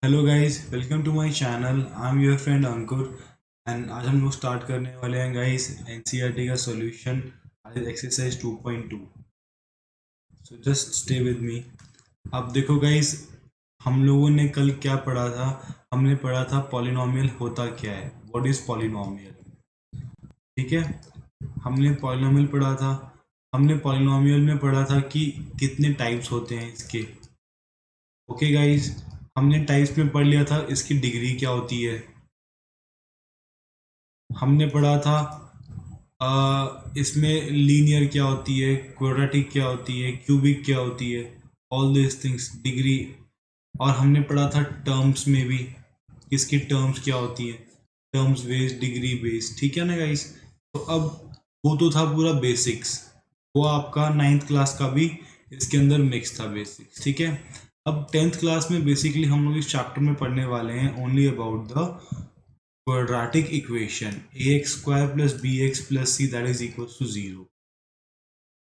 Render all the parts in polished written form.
Hello guys, welcome to my channel. I am your friend Ankur and आज हम लोग start करने वाले हैं गाइस एनसीईआरटी का solution exercise 2.2। So just stay with me. अब देखो गाइस, हम लोगों ने कल क्या पढ़ा था। हमने पढ़ा था पॉलिनोमियल होता क्या है, व्हाट इज पॉलिनोमियल। ठीक है, हमने पॉलिनोमियल पढ़ा था। हमने पॉलिनोमियल में पढ़ा था कि कितने टाइप्स होते हैं इसके। ओके गाइस, हमने टाइप्स में पढ़ लिया था इसकी डिग्री क्या होती है। हमने पढ़ा था इसमें लीनियर क्या होती है, क्वाड्रेटिक क्या होती है, क्यूबिक क्या होती है, ऑल दिस थिंग्स डिग्री। और हमने पढ़ा था टर्म्स में भी, इसकी टर्म्स क्या होती है, टर्म्स बेस्ड, डिग्री बेस्ड। ठीक है ना गाइस। तो अब वो तो था पूरा बेसिक्स, वो आपका नाइन्थ क्लास का भी इसके अंदर मिक्स था बेसिक्स। ठीक है, अब टेंथ क्लास में बेसिकली हम लोग इस चैप्टर में पढ़ने वाले हैं only about the quadratic equation ax square plus bx plus c that is equals to 0।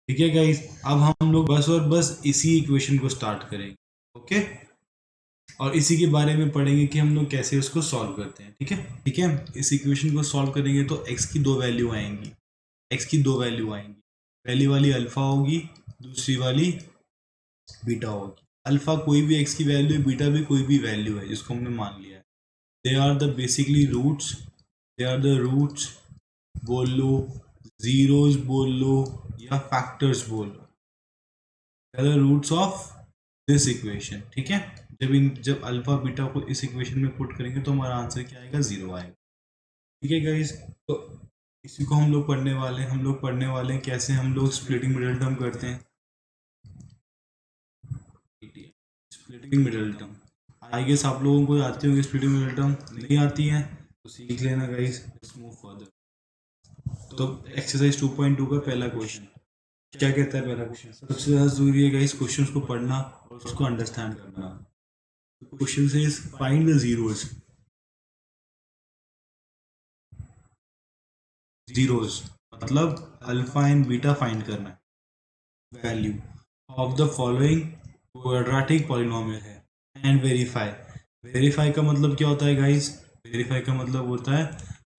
ठीक है गाइस, अब हम लोग बस और बस इसी इक्वेशन को स्टार्ट करेंगे। ओके, और इसी के बारे में पढ़ेंगे कि हम लोग कैसे उसको सॉल्व करते हैं। ठीक है, ठीक है। इस इक्वेशन को सॉल्व करेंगे तो x की दो वैल्यू आएंगी, x की दो वैल्यू आएंगी। पहली वाली अल्फा होगी, दूसरी वाली बीटा होगी। अल्फा कोई भी x की वैल्यू है, बीटा भी कोई भी वैल्यू है जिसको हमने मान लिया है। They are the basically roots, they are the roots बोल लो, जीरोस बोल लो या फैक्टर्स बोल लो, the roots of this equation. ठीक है, जब अल्फा बीटा को इस इक्वेशन में पुट करेंगे तो हमारा आंसर क्या आएगा, जीरो आएगा। ठीक है गाइस, तो इसी को हम लोग पढ़ने वाले हैं। हम लोग पढ़ने वाले हैं कैसे हम लोग स्प्लिटिंग मिडिल टर्म करते हैं। Splitting middle term I guess आप लोगों को आती होंगी, स्प्लिटिंग मिडिल टर्म नहीं आती है तो सीख लेना गाइस। Let's move further. तो एक्सरसाइज 2.2 का पहला क्वेश्चन क्या कहता है। पहला क्वेश्चन सबसे ज्यादा जरूरी है गाइस क्वेश्चन को पढ़ना और उसको अंडरस्टैंड करना। क्वेश्चन से फाइंड द जीरोस, जीरोस मतलब अल्फा एंड बीटा फाइंड करना है। Value of the following quadratic polynomial है एंड वेरीफाई। वेरीफाई का मतलब क्या होता है गाइस, वेरीफाई का मतलब होता है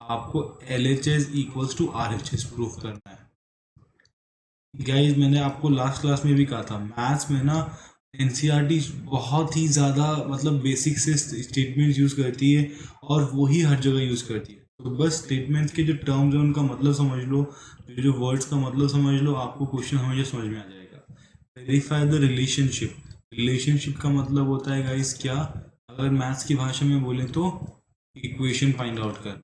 आपको L H S equals to R H S proof करना है। गाइज मैंने आपको लास्ट क्लास में भी कहा था, मैथ्स में ना एनसीईआरटी बहुत ही ज़्यादा मतलब बेसिक से स्टेटमेंट्स यूज़ करती है और वो ही हर जगह यूज़ करती है। तो बस स्टेटमेंट्स के जो टर्म्स हैं उनका मतलब समझ लो, जो वर्ड्स का मतलब समझ लो, आपको क्वेश्चन हमेशा समझ में आ जाएगा। वेरीफाई द रिलेशनशिप, रिलेशनशिप का मतलब होता है गाइज क्या, अगर मैथ्स की भाषा में बोले तो इक्वेशन फाइंड आउट कर,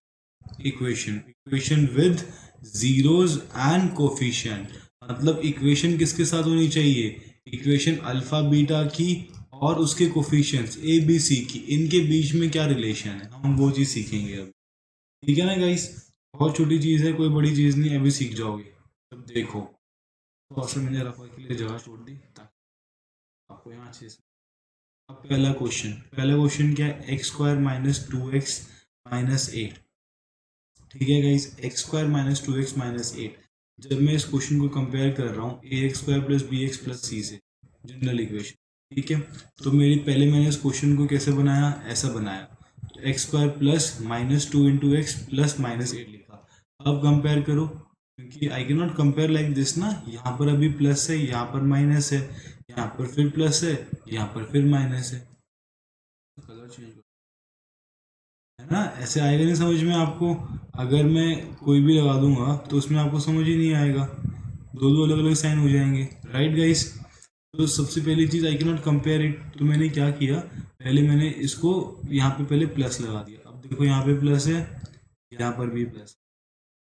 equation equation with zeros and coefficient. मतलब इक्वेशन किसके साथ होनी चाहिए, इक्वेशन अल्फा बीटा की और उसके कोफिशिएंट्स ए बी सी की, इनके बीच में क्या रिलेशन है, हम वो चीज़ सीखेंगे अब। ठीक है ना गाइस, बहुत छोटी चीज़ है, कोई बड़ी चीज़ नहीं, अभी सीख जाओगे। अब देखो, तो असल मैंने रफा के लिए जगह छोड़ दी ताकि आपको यहाँ अच्छे से। अब पहला क्वेश्चन, पहला क्वेश्चन क्या है, x square minus two x minus eight. ठीक है guys, x square minus two x minus eight. जब मैं इस क्वेश्चन को कंपेयर कर रहा हूँ a x square plus b x plus c से, जनरल इक्वेशन। ठीक है, तो मेरी पहले मैंने इस क्वेश्चन को कैसे बनाया, ऐसा बनाया, तो x square plus minus two into x plus minus eight लिखा। अब कंपेयर करो, क्योंकि I can not compare like this ना, यहाँ पर अभी प्लस है, यहाँ पर माइनस है, यहाँ पर फिर प्लस है, यहाँ पर फिर माइनस है। कलर चेंज है ना, ऐसे आएगा नहीं समझ में आपको। अगर मैं कोई भी लगा दूंगा तो उसमें आपको समझ ही नहीं आएगा, दो दो अलग अलग साइन हो जाएंगे, राइट गाइस। तो सबसे पहली चीज़ I can not compare it, तो मैंने क्या किया, पहले मैंने इसको यहाँ पे पहले प्लस लगा दिया। अब देखो यहाँ पे प्लस है, यहाँ पर भी प्लस,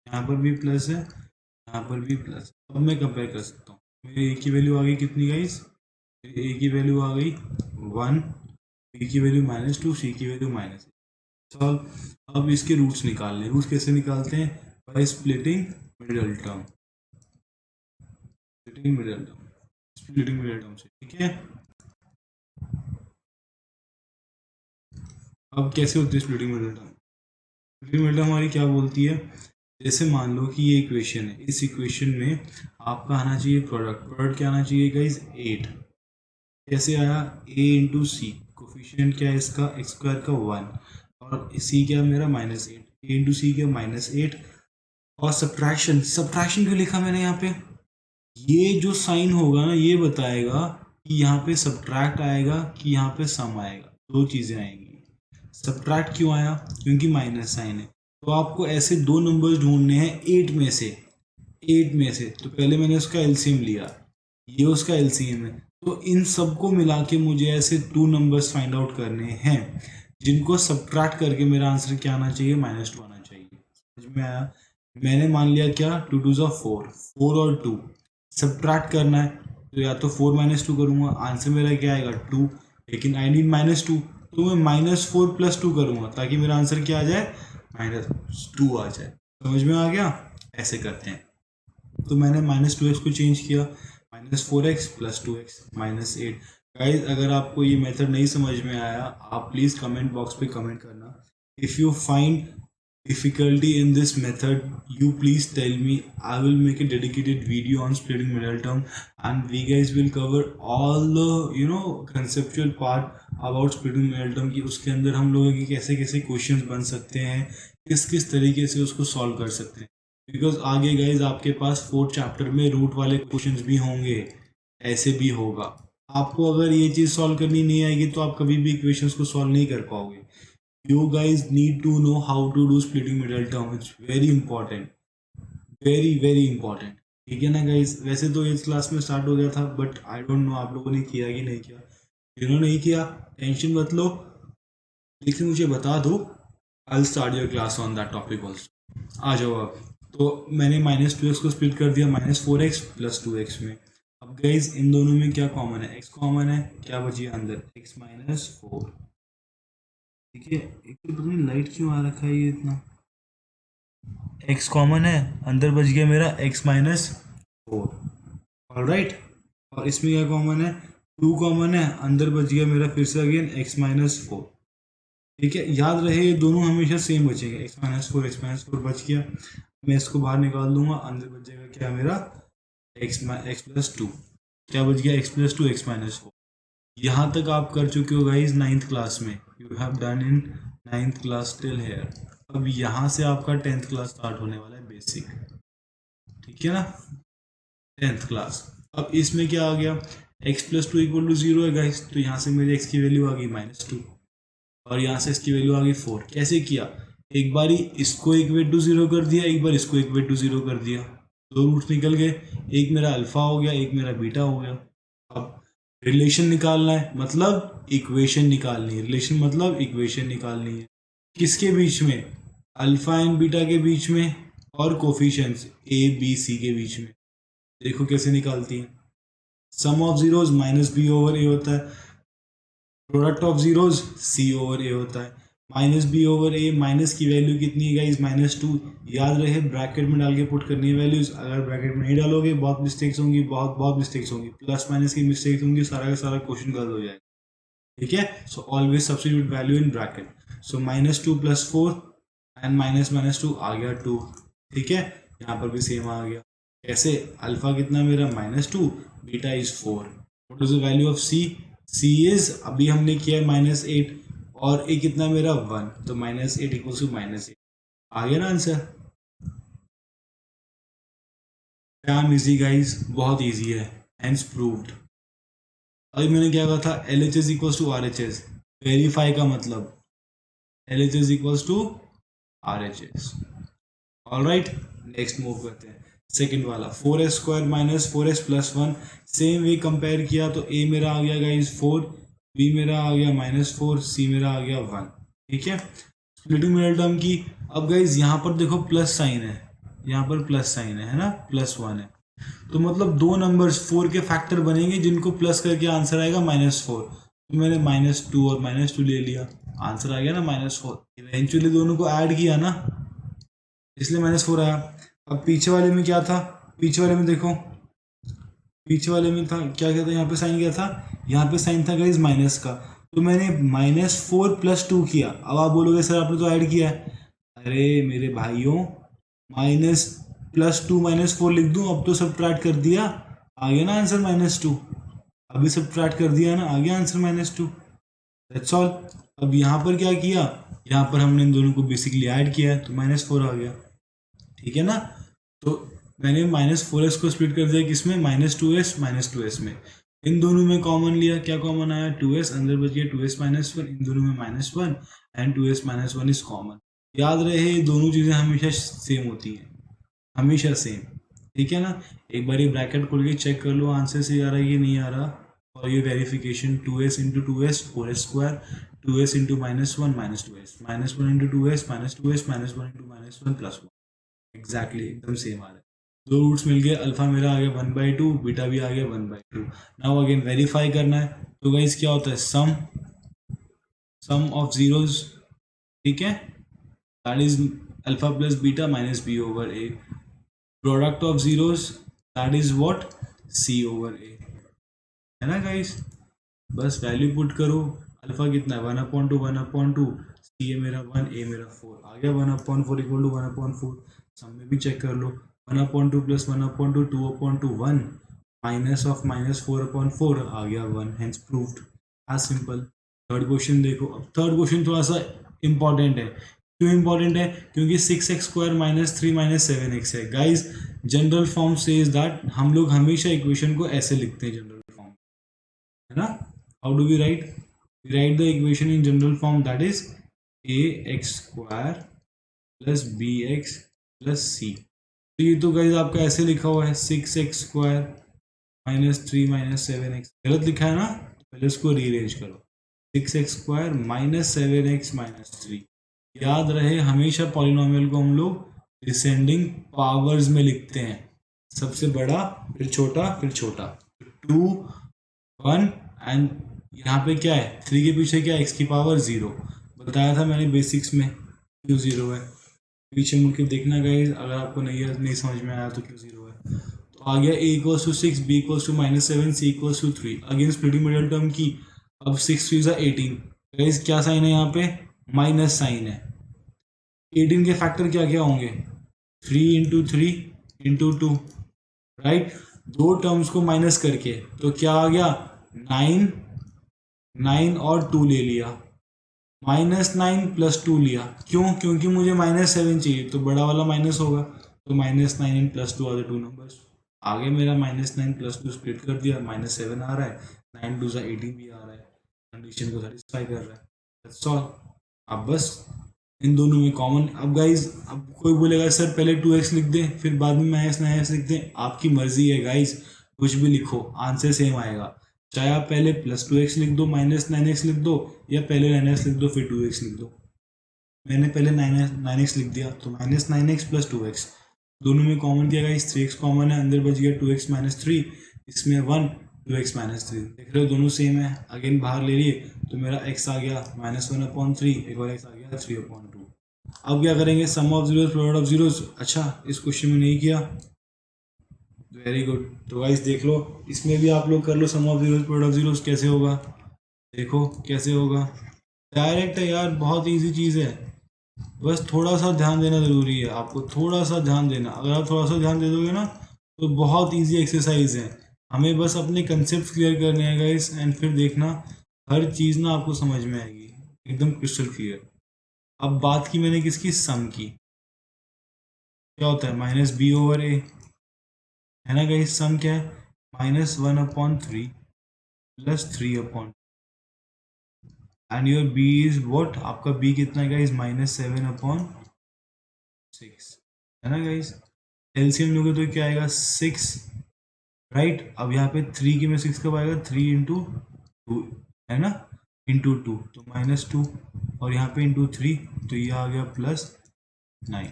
यहाँ पर भी प्लस है, यहाँ पर भी प्लस। अब मैं कंपेयर कर सकता हूँ, मेरी ए की वैल्यू आ गई कितनी गाइस, ए की वैल्यू आ गई वन, बी की वैल्यू माइनस टू, सी की वैल्यू माइनस। सॉल्व। अब इसके रूट्स निकालने, रूट्स कैसे निकालते हैं, by splitting middle term, splitting middle term, splitting middle term से। ठीक है, अब कैसे होती है splitting middle term. Splitting middle term हमारी क्या बोलती है, जैसे मान लो कि ये इक्वेशन है, इस इक्वेशन में आपका आना चाहिए प्रोडक्ट, प्रोडक्ट क्या आना चाहिए गाइस, एट। कैसे आया, ए इंटू सी, कोफिशिएंट क्या है इसका, एक्स स्क्वायर का 1, और सी क्या मेरा -8, ए इंटू सी क्या -8, और सब्ट्रैक्शन क्यों लिखा मैंने यहाँ पे, ये जो साइन होगा ना ये बताएगा कि यहाँ पे सब्ट्रैक्ट आएगा कि यहाँ पे सम आएगा, दो चीज़ें आएंगी। सब्ट्रैक्ट क्यों आया, क्योंकि माइनस साइन है। तो आपको ऐसे दो नंबर्स ढूंढने हैं 8 में से, तो पहले मैंने उसका एलसीएम लिया, ये उसका एलसीएम है, तो इन सबको मिला के मुझे ऐसे 2 नंबर्स फाइंड आउट करने हैं जिनको सब्ट्रैक्ट करके मेरा आंसर क्या आना चाहिए, -2 आना चाहिए। समझ में आया। मैंने मान लिया क्या, 2 2 4, 4 और 2 सब्ट्रैक्ट करना है, तो या तो 4 - 2 करूँगा, आंसर मेरा क्या आएगा 2, लेकिन आई नीड -2, तो मैं -4 + 2 करूँगा ताकि मेरा आंसर क्या आ जाए, -2 आ जाए। समझ में आ गया। ऐसे करते हैं। तो मैंने -2x को चेंज किया, -4x + 2x -8। गाइज अगर आपको ये मेथड नहीं समझ में आया, आप प्लीज़ कमेंट बॉक्स पे कमेंट करना। If you find difficulty in this method, you please tell me. I will make a dedicated video on splitting middle term, and we guys will cover all the conceptual part about splitting middle term कि उसके अंदर हम लोगों की कैसे कैसे questions बन सकते हैं, किस किस तरीके से उसको सॉल्व कर सकते हैं। बिकॉज आगे गाइज आपके पास 4th चैप्टर में रूट वाले क्वेश्चंस भी होंगे, ऐसे भी होगा। आपको अगर ये चीज़ सॉल्व करनी नहीं आएगी तो आप कभी भी इक्वेशंस को सॉल्व नहीं कर पाओगे। You guys need to know how to do splitting middle term. It's very important, very important. ठीक है ना गाइज। वैसे तो 8th क्लास में स्टार्ट हो गया था, बट आई डोंट नो आप लोगों ने किया कि नहीं किया। जिन्होंने नहीं किया टेंशन मत लो, लेकिन मुझे बता दो, I start your class on that topic also. आ जाओ अब। तो मैंने -2x को स्प्लिट कर दिया -4x + 2x में। अब गाइज इन दोनों में क्या कॉमन है, x कॉमन है, क्या बची अंदर, x - 4। ठीक है। एक तो पता नहीं लाइट क्यों आ रखा है ये इतना। x कॉमन है, अंदर बच गया मेरा x - 4। ऑलराइट। और इसमें क्या कॉमन है, 2 कॉमन है, अंदर बच गया मेरा फिर से अगेन x - 4। ठीक है। याद रहे ये दोनों हमेशा सेम बचेंगे, x - 4 बच गया। मैं इसको बाहर निकाल दूंगा, अंदर बच जाएगा क्या मेरा, x + 2। क्या बच गया, x + 2 x - 4। यहाँ तक आप कर चुके हो गाइज 9th क्लास में। You have done in 9th class till here. अब यहाँ से आपका 10th क्लास स्टार्ट होने वाला है, बेसिक। ठीक है ना, 10th क्लास। अब इसमें क्या आ गया, x + 2 = 0 है गाइज, तो यहाँ से मेरे x की वैल्यू आ गई -2, और यहाँ से इसकी वैल्यू आ गई 4। कैसे किया, एक बार इसको इक्वेट टू 0 कर दिया, एक बार इसको इक्वेट टू 0 कर दिया, दो रूट्स निकल गए, एक मेरा अल्फा हो गया, एक मेरा बीटा हो गया। अब रिलेशन निकालना है, मतलब इक्वेशन निकालनी है, रिलेशन मतलब इक्वेशन निकालनी है। किसके बीच में, अल्फा एंड बीटा के बीच में, और कोफिशिएंट्स a b c के बीच में। देखो कैसे निकालती है, सम ऑफ जीरोज -b/a होता है, प्रोडक्ट ऑफ जीरोज c/a होता है। -b/a, माइनस की वैल्यू कितनी है गाइज, -2। याद रहे ब्रैकेट में डाल के पुट करनी है वैल्यूज, अगर ब्रैकेट में नहीं डालोगे बहुत मिस्टेक्स होंगी, बहुत मिस्टेक्स होंगी, प्लस माइनस की मिस्टेक्स होंगी, सारा का सारा क्वेश्चन गलत हो जाएगा। ठीक है। So always substitute value in bracket. So -2 + 4 and -2 आ गया 2। ठीक है। यहाँ पर भी सेम आ गया। कैसे, अल्फा कितना मेरा -2, beta is 4। What is the value of c, c is, अभी हमने किया -8, और ए कितना मेरा 1, तो -8 = -8 आ गया ना आंसर। डैम इजी गाइज, बहुत इजी है, हेंस प्रूव्ड। अभी मैंने क्या कहा था, LHS = RHS। वेरीफाई का मतलब LHS = RHS। Alright, next move करते हैं। सेकंड वाला 4s² - 4s + 1, same way compare किया तो a मेरा आ गया गाइज 4, b मेरा आ गया -4, c मेरा आ गया 1। ठीक है। स्प्लिटिंग मिडल टर्म की। अब गाइज यहाँ पर देखो प्लस साइन है, यहाँ पर प्लस साइन है ना, +1 है, तो मतलब दो नंबर्स 4 के फैक्टर बनेंगे जिनको प्लस करके आंसर आएगा -4। तो मैंने -2 और -2 ले लिया, आंसर आ गया ना -4। इवेंचुअली दोनों को ऐड किया ना, इसलिए -4 आया। अब पीछे वाले में क्या था, पीछे वाले में देखो, पीछे वाले में था क्या था, यहाँ पे साइन क्या था, यहाँ पे साइन था गाइज माइनस का, तो मैंने -4 + 2 किया। अब आप बोलोगे सर आपने तो ऐड किया है, अरे मेरे भाइयों, -+2 -4 लिख दूं, अब तो सब्ट्रैक्ट कर दिया, आ गया ना आंसर -2। अभी सब्ट्रैक्ट कर दिया ना, आ गया आंसर -2। That's all. अब यहाँ पर क्या किया, यहाँ पर हमने इन दोनों को बेसिकली ऐड किया है तो -4 आ गया, ठीक है ना। तो मैंने -4s को स्प्लिट कर दिया किसमें, -2s में। इन दोनों में कॉमन लिया, क्या कॉमन आया, 2s, अंदर बच गया 2s-1, इन दोनों में -1 एंड 2s-1 इज कॉमन। याद रहे ये दोनों चीज़ें हमेशा सेम होती हैं, हमेशा सेम, ठीक है ना। एक बार ये ब्रैकेट खोल के चेक कर लो आंसर से आ रहा है कि नहीं आ रहा, और ये verification 2s into 2s 4s square, 2s into -1 -2s, -1 into 2s -2s, -1 into -1 +1, exactly एकदम सेम आ रहा है। दो रूट्स मिल गए, अल्फा मेरा आ गया 1/2, बीटा भी आ गया 1/2। नाउ अगेन वेरीफाई करना है, तो गाइस क्या होता है, सम ऑफ जीरोज, ठीक है, that is alpha plus beta minus b over a, product of zeros that is what, c over a, है ना गाइस। बस वैल्यू पुट करो, अल्फा कितना है 1/2, सी ए मेरा 1, ए मेरा 4 आ गया, 1/4 इक्वल टू 1/4, सम में भी चेक कर लो, 1/2 प्लस 1/2 2/1 माइनस ऑफ -4/4 आ गया 1, hence proved, as simple. Third question देखो, अब थर्ड क्वेश्चन थोड़ा सा इंपॉर्टेंट है, क्यों इंपॉर्टेंट है, क्योंकि 6x² -3 7x है guys. General form says that हम लोग हमेशा इक्वेशन को ऐसे लिखते हैं जनरल फॉर्म, है ना। How do we write, we write the equation in general form that is ax² plus bx plus c। तो ये तो गाइज आपका ऐसे लिखा हुआ है 6x² -3 7x, गलत लिखा है ना, पहले इसको रीअरेंज करो, 6x² -7x -3। याद रहे हमेशा पॉलिनोमियल को हम लोग डिसेंडिंग पावर्स में लिखते हैं, सबसे बड़ा फिर छोटा फिर छोटा, 2 1 एंड यहाँ पे क्या है 3 के पीछे क्या है x की पावर 0, बताया था मैंने बेसिक्स में क्यों 0 है, पीछे मुड़ के देखना गाइस, अगर आपको नहीं समझ में आया तो क्यों 0 है। तो आ गया a = 6, b = -7, c = 3, again splitting middle term की, अब 6 3 18, गाइस क्या साइन है यहाँ पे, माइनस साइन है। 18 के फैक्टर क्या क्या होंगे, 3 इंटू 3 इंटू 2, राइट, दो टर्म्स को माइनस करके तो क्या आ गया 9, 9 और 2 ले लिया, -9 + 2 लिया, क्यों, क्योंकि मुझे -7 चाहिए तो बड़ा वाला माइनस होगा, तो -9 + 2 आर द टू नंबर्स, आगे मेरा -9 + 2 स्प्लिट कर दिया, -7 आ रहा है, 9 2 18 भी आ रहा है, कंडीशन को सेटिस्फाई कर रहा है, दैट्स ऑल। अब बस इन दोनों में कॉमन, अब गाइज अब कोई बोलेगा सर पहले 2x लिख दें फिर बाद में -9x लिख दें, आपकी मर्जी है गाइज, कुछ भी लिखो आंसर सेम आएगा, चाहे आप पहले +2x लिख दो -9x लिख दो, या पहले 9x लिख दो फिर 2x लिख दो। मैंने पहले 9x लिख दिया तो -9x + 2x, दोनों में कॉमन किया गाइस, 3x कॉमन है, अंदर बच गया 2x - 3, इसमें 1 2x - 3, देख रहे हो दोनों सेम है, अगेन बाहर ले लिए तो मेरा x आ गया -1/3, एक और x आ गया 3/2। अब क्या करेंगे, sum of zeros product of zeros, अच्छा इस क्वेश्चन में नहीं किया, वेरी गुड, तो गाइस देख लो इसमें भी आप लोग कर लो, sum of zeros product of zeros कैसे होगा, देखो कैसे होगा, डायरेक्ट है यार, बहुत इजी चीज़ है, बस थोड़ा सा ध्यान देना ज़रूरी है, आपको थोड़ा सा ध्यान देना, अगर आप थोड़ा सा ध्यान दे दोगे ना तो बहुत इजी एक्सरसाइज है, हमें बस अपने कंसेप्ट क्लियर करने हैं गाइस, एंड फिर देखना हर चीज़ ना आपको समझ में आएगी एकदम क्रिस्टल क्लियर। अब बात की मैंने किसकी, सम की, क्या होता है -b/a, है ना गाइस, सम क्या है -1/3 + 3/, and your b is what, आपका b कितना है गाइस -7/6, है ना गाइस, एलसीएम लोगे तो क्या आएगा 6, राइट। अब यहाँ पे 3 के में 6 कब आएगा, 3 इंटू 2, है ना, इंटू 2 तो -2, और यहाँ पे इंटू 3 तो ये आ गया +9,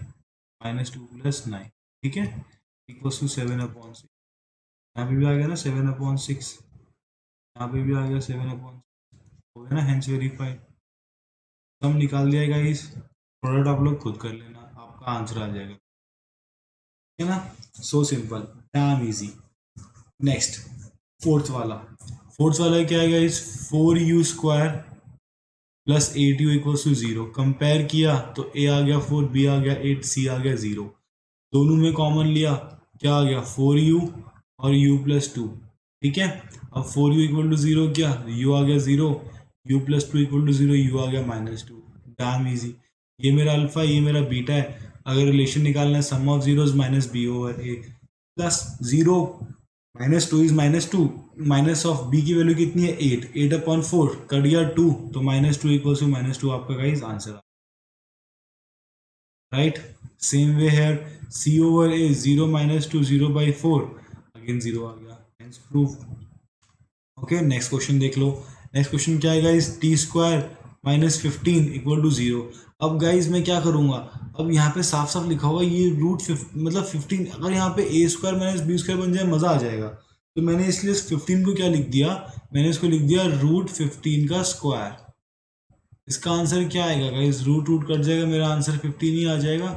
-2 + 9, ठीक है, = 7/6, यहाँ पे भी आ गया ना 7/6, यहाँ पे भी आ गया 7/6, हो गया ना, हेंस वेरीफाइड, सम निकाल दिया गाइस, प्रोडक्ट आप लोग खुद कर लेना, आपका आंसर आ जाएगा, ठीक है ना, so simple, dam easy. Next fourth वाला क्या है गाइस, 4u² + 8u = 0, कंपेयर किया तो a आ गया 4, b आ गया 8, c आ गया 0, दोनों में कॉमन लिया, क्या आ गया 4u और u + 2, ठीक है। अब 4u = 0 क्या, u आ गया 0, u plus two equal to 0, u आ गया -2, डैम इजी। ये मेरा अल्फा, ये मेरा बीटा है। अगर रिलेशन निकालना है sum of zeros minus b over a plus 0 -2 is -2, minus of b की वैल्यू कितनी है 8, 8/4 कट गया 2, तो -2 इक्वल्स टू -2 आपका guys answer, right. Same way है c ओवर a 0 -2 0/4, अगेन 0 आ गया, hence proof. Okay next question देख लो। नेक्स्ट क्वेश्चन क्या है गाइस, t² -15 इक्वल टू 0। अब गाइस मैं क्या करूंगा, अब यहाँ पे साफ साफ लिखा हुआ ये मतलब 15, अगर यहाँ पे a² - b² बन जाए मज़ा आ जाएगा। तो मैंने इसलिए 15 को क्या लिख दिया, मैंने इसको लिख दिया √15 का स्क्वायर। इसका आंसर क्या आएगा गाइस, रूट कट जाएगा, मेरा आंसर 15 ही आ जाएगा।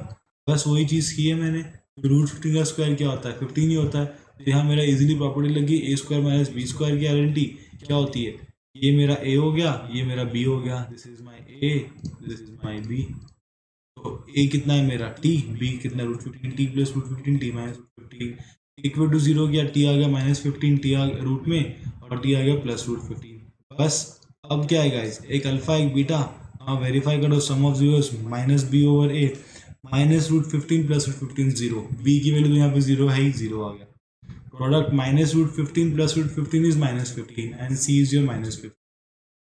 बस वही चीज़ की है मैंने। √15 का स्क्वायर क्या होता है, 15 ही होता है। तो यहाँ मेरा इजीली प्रॉपर्टी लगी, a² - b² की आइडेंटिटी क्या होती है, ये मेरा a हो गया, ये मेरा b हो गया, this is my a, this is my b। तो a कितना है मेरा t, b कितना √15, t plus √15 t minus √15 equal to 0 गया, t आ गया -15, t आ गया रूट में, और t आ गया प्लस √15। बस अब क्या है गाइस, एक अल्फा एक बीटा, हाँ वेरीफाई करो, sum of zeros minus b over a -√15 plus √15 0, b की वैल्यू तो यहाँ पे 0 है ही, 0 आ गया। Product -√15 plus √15 is -15 and c is your -15,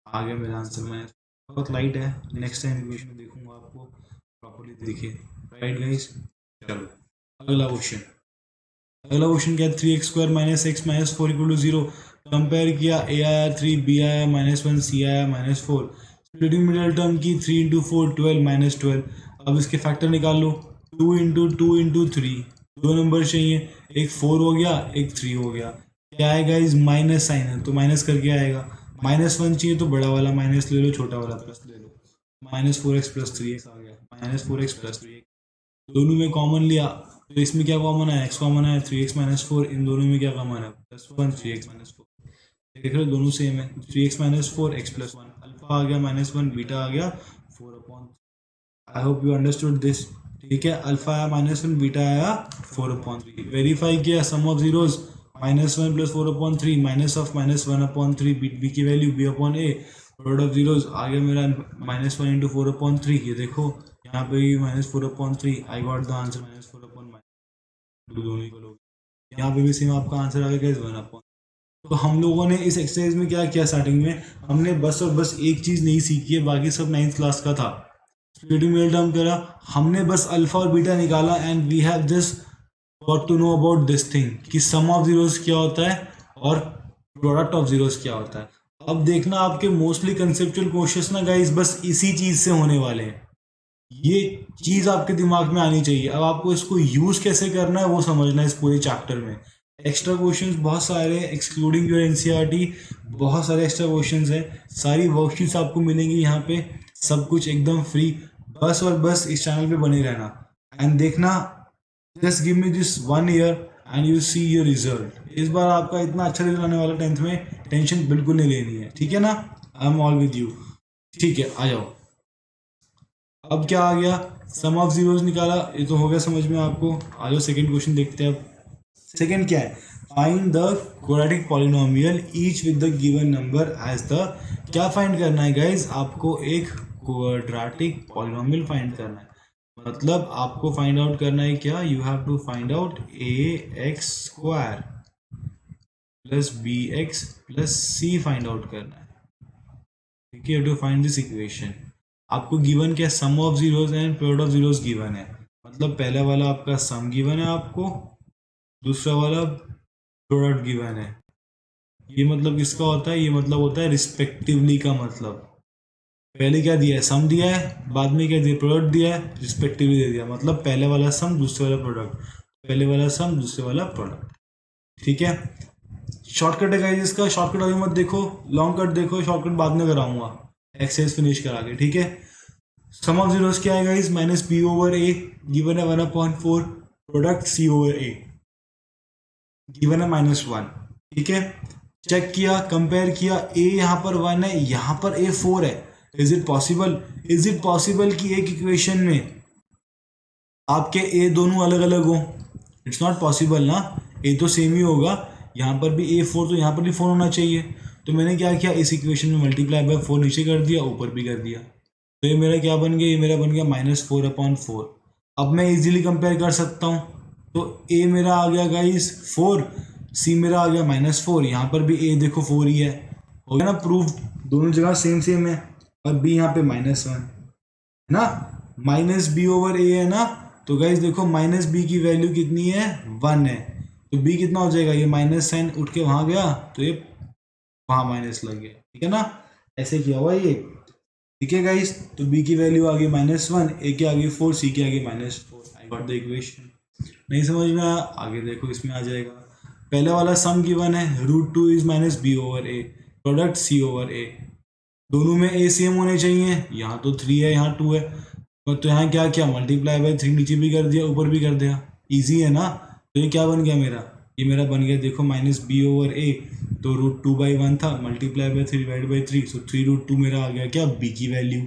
आ गया मेरा आंसर माइनस। बहुत लाइट है, नेक्स्ट टाइम इक्वेशन देखूंगा आपको प्रॉपर्ली दिखे, राइट गाइस। चलो अगला क्वेश्चन, अगला क्वेश्चन क्या है, 3x² - x - 4 equal to 0। Compare किया, a आया 3, b आया -1, c आया -4। स्प्लिटिंग मिडिल टर्म की 3 × 4 12 -12। अब इसके फैक्टर निकाल लो, 2 × 2 × 3, दो नंबर चाहिए, एक 4 हो गया एक 3 हो गया। क्या आएगा, इस माइनस साइन है तो माइनस करके आएगा। -1 चाहिए तो बड़ा वाला माइनस ले लो, छोटा वाला प्लस ले लो। -4x + 3x आ गया, -4x + 3x। दोनों में कॉमन लिया तो इसमें क्या कॉमन है, x कॉमन है, 3x - 4। इन दोनों में क्या कॉमन है, +1 3x - 4। देख रहे हो दोनों सेम है, 3x - 4 x + 1, अल्फा आ गया -1, बीटा आ गया 4/3। I hope you understood this. ठीक है, अल्फा आया -1, बीटा आया 4/3। वेरीफाई किया, sum of zeros -1 + 4/3 minus of -1/3, b की value b/a, product of zeros आ गया मेरा -1 × 4/3। ये देखो यहाँ पे भी -4/3, आई गॉट द आंसर -4/, दोनों इक्वल हो गए। यहाँ पे भी सेम आपका आंसर आ गया 1/। तो हम लोगों ने इस एक्सरसाइज में क्या किया, स्टार्टिंग में हमने बस और बस एक चीज़ नहीं सीखी है, बाकी सब 9th क्लास का था। स्प्लिटिंग मिडिल टर्म करा, हमने बस अल्फा और बीटा निकाला, and we have just got to know about this thing कि सम ऑफ जीरोस क्या होता है और प्रोडक्ट ऑफ जीरोस क्या होता है। अब देखना आपके मोस्टली कंसेप्चुअल क्वेश्चंस ना गाइस बस इसी चीज़ से होने वाले हैं। ये चीज़ आपके दिमाग में आनी चाहिए। अब आपको इसको यूज़ कैसे करना है वो समझना है इस पूरे चैप्टर में। एक्स्ट्रा क्वेश्चंस बहुत सारे हैं, एक्सक्लूडिंग योर एनसीईआरटी, बहुत सारे एक्स्ट्रा क्वेश्चंस हैं। सारी वर्कशीट्स आपको मिलेंगी यहाँ पे, सब कुछ एकदम फ्री। बस और बस इस चैनल पे बने रहना एंड देखना, just give me this 1 year and you see your result. इस बार आपका इतना अच्छा रिजल्ट आने वाला 10th में, टेंशन बिल्कुल नहीं लेनी है, ठीक है ना। I am all with you, ठीक है, आ जाओ। अब क्या आ गया, सम ऑफ जीरोस निकाला, ये तो हो गया समझ में आपको। आ जाओ सेकंड क्वेश्चन देखते हैं। अब सेकंड क्या है, find the quadratic polynomial each with the given number as the, क्या फाइंड करना है गाइज, आपको एक क्वाड्रेटिक पॉलिनोमियल फाइंड करना है। मतलब आपको फाइंड आउट करना है क्या, you have to find out ax² + bx + c find out करना है। ठीक है, टू फाइंड दिस इक्वेशन। आपको गिवन क्या, sum of zeros and product of zeros given है। मतलब पहला वाला आपका सम गिवन है आपको, दूसरा वाला प्रोडक्ट गिवन है। ये मतलब किसका होता है, ये मतलब होता है रिस्पेक्टिवली का मतलब। पहले क्या दिया है, सम दिया है, बाद में क्या दिया, प्रोडक्ट दिया है, रिस्पेक्टिवली दे दिया। मतलब पहले वाला सम दूसरे वाला प्रोडक्ट, पहले वाला सम दूसरे वाला प्रोडक्ट। ठीक है, शॉर्टकट है गाइस इसका, शॉर्टकट अभी मत देखो, लॉन्ग कट देखो, शॉर्टकट बाद में कराऊंगा एक्सरसाइज फिनिश करा के। ठीक है, सम ऑफ जीरोस क्या है गाइस, -b/a गिवन है 1/4, product c over a given है -1। ठीक है, चेक किया, कंपेयर किया, a यहाँ पर 1 है, यहाँ पर a 4 है। Is it possible, is it possible कि एक इक्वेशन में आपके a दोनों अलग अलग हो, इट्स नॉट पॉसिबल ना, a तो सेम ही होगा। यहाँ पर भी a 4 तो यहाँ पर भी 4 होना चाहिए। तो मैंने क्या किया, इस इक्वेशन में मल्टीप्लाई बाय 4 नीचे कर दिया, ऊपर भी कर दिया, तो ये मेरा क्या बन गया, ये मेरा बन गया -4/4। अब मैं इजीली कंपेयर कर सकता हूँ, तो ए मेरा आ गया गाइस 4, सी मेरा आ गया -4, यहाँ पर भी ए देखो 4 ही है, हो गया ना प्रूव, दोनों जगह सेम सेम है, और बी यहाँ पे -1 है ना, -b/a है ना, तो गाइस देखो -b की वैल्यू कितनी है, 1 है, तो b कितना हो जाएगा, ये माइनस साइन उठ के वहां गया, तो ये वहां माइनस लग गया, ठीक है ना, ऐसे किया हुआ ये, ठीक है गाइस, तो b की वैल्यू आ गई -1, a की आ गई 4, c की आ गई -4, आई गॉट द इक्वेशन। नहीं समझ में आया, आगे देखो इसमें आ जाएगा, पहले वाला सम गिवन है, √2 इज -b/a, प्रोडक्ट c/a, दोनों में a सेम होने चाहिए, यहाँ तो 3 है, यहाँ 2 है, तो यहाँ क्या किया, मल्टीप्लाई बाय 3 नीचे भी कर दिया, ऊपर भी कर दिया, इजी है ना, तो ये क्या बन गया मेरा, ये मेरा बन गया देखो -b/a, तो √2/1 था, मल्टीप्लाई बाय 3/3, सो 3√2 मेरा आ गया क्या, b की वैल्यू,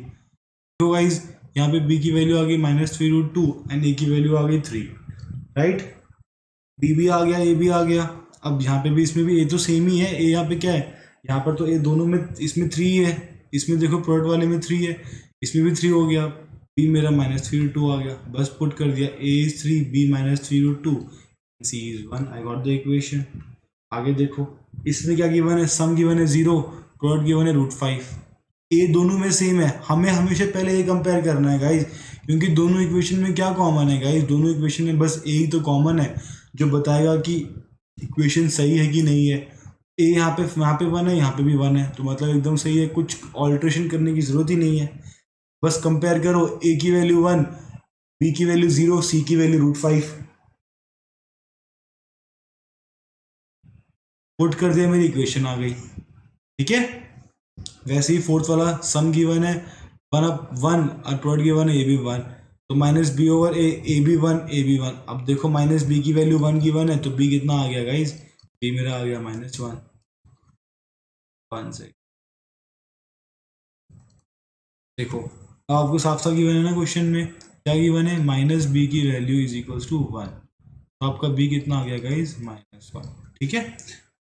तो गाइज यहाँ पे b की वैल्यू आ गई -3√2 एंड a की वैल्यू आ गई 3, राइट, b भी आ गया, a भी आ गया, अब यहाँ पे भी, इसमें भी a तो सेम ही है, a यहाँ पे क्या है, यहाँ पर तो a दोनों में, इसमें 3 है, इसमें देखो प्रोडक्ट वाले में 3 है, इसमें भी 3 हो गया, b मेरा -3√2 आ गया, बस पुट कर दिया, a is 3, b -3√2, c is 1, I got the equation. आगे देखो, इसमें क्या गिवन है, सम गिवन है 0, प्रोडक्ट गिवन है √5, ए दोनों में सेम है, हमें हमेशा पहले ये कंपेयर करना है गाइज, क्योंकि दोनों इक्वेशन में क्या कॉमन है गाइज, दोनों इक्वेशन में बस ए ही तो कॉमन है जो बताएगा कि इक्वेशन सही है कि नहीं है, ए यहाँ पे 1 है, यहाँ पे भी 1 है, तो मतलब एकदम सही है, कुछ ऑल्ट्रेशन करने की जरूरत ही नहीं है, बस कंपेयर करो, ए की वैल्यू 1, बी की वैल्यू 0, सी की वैल्यू √5, पुट कर दिया, मेरी इक्वेशन आ गई, ठीक है। वैसे ही फोर्थ वाला सम गिवन है 1 और प्रोडक्ट गिवन है ए भी 1, तो -b/a, ए भी 1, ए भी 1, अब देखो -b की वैल्यू 1 गिवन है, तो b कितना आ गया गाइज, b मेरा आ गया -1, 1 से देखो, अब आपको साफ साफ गिवन है ना, क्वेश्चन में क्या गिवन है, -b की वैल्यू इज इक्वल्स टू 1, तो आपका b कितना आ गया गाइज, -1, ठीक है,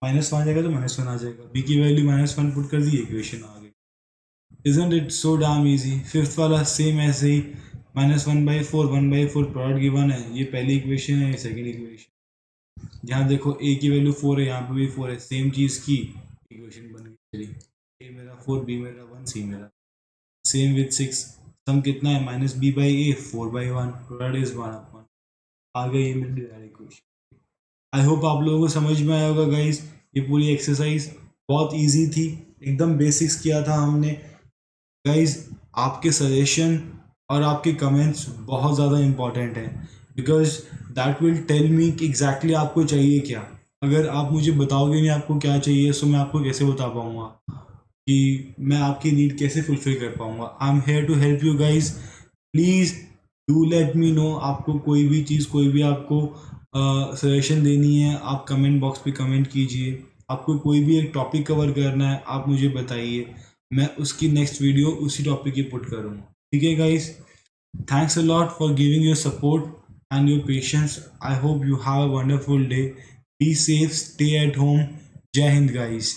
-1 आ जाएगा तो -1 आ जाएगा, b की वैल्यू -1 पुट कर दी, इक्वेशन आ गई, isn't it so damn easy। Fifth वाला सेम ऐसे ही, -1/4, 1/4 प्रोडक्ट गिवन है, ये पहली इक्वेशन है, सेकंड इक्वेशन, यहाँ देखो a की वैल्यू 4 है, यहाँ पे भी 4 है, सेम चीज़ की इक्वेशन बन गई, a मेरा 4, b मेरा 1, c मेरा सेम विथ 6, सम कितना है, -b/a, 4/1, प्रोडक्ट इज 1/1, आ गई ये मेरी डायरेक्ट इक्वेशन। आई होप आप लोगों को समझ में आया होगा गाइज, ये पूरी एक्सरसाइज बहुत ईजी थी, एकदम बेसिक्स किया था हमने गाइज, आपके सजेशन और आपके कमेंट्स बहुत ज़्यादा इम्पॉर्टेंट हैं, because that will tell me कि एग्जैक्टली आपको चाहिए क्या, अगर आप मुझे बताओगे नहीं आपको क्या चाहिए, सो मैं आपको कैसे बता पाऊँगा कि मैं आपकी नीड कैसे फुलफिल कर पाऊँगा। I am here to help you guys, please do let me know, आपको कोई भी चीज़, कोई भी आपको सजेशन देनी है, आप कमेंट बॉक्स पे कमेंट कीजिए, आपको कोई भी एक टॉपिक कवर करना है, आप मुझे बताइए, मैं उसकी नेक्स्ट वीडियो उसी टॉपिक की पुट करूँगा, ठीक है guys. Thanks a lot for giving your support and your patience, I hope you have a wonderful day, be safe, stay at home, जय हिंद गाइस।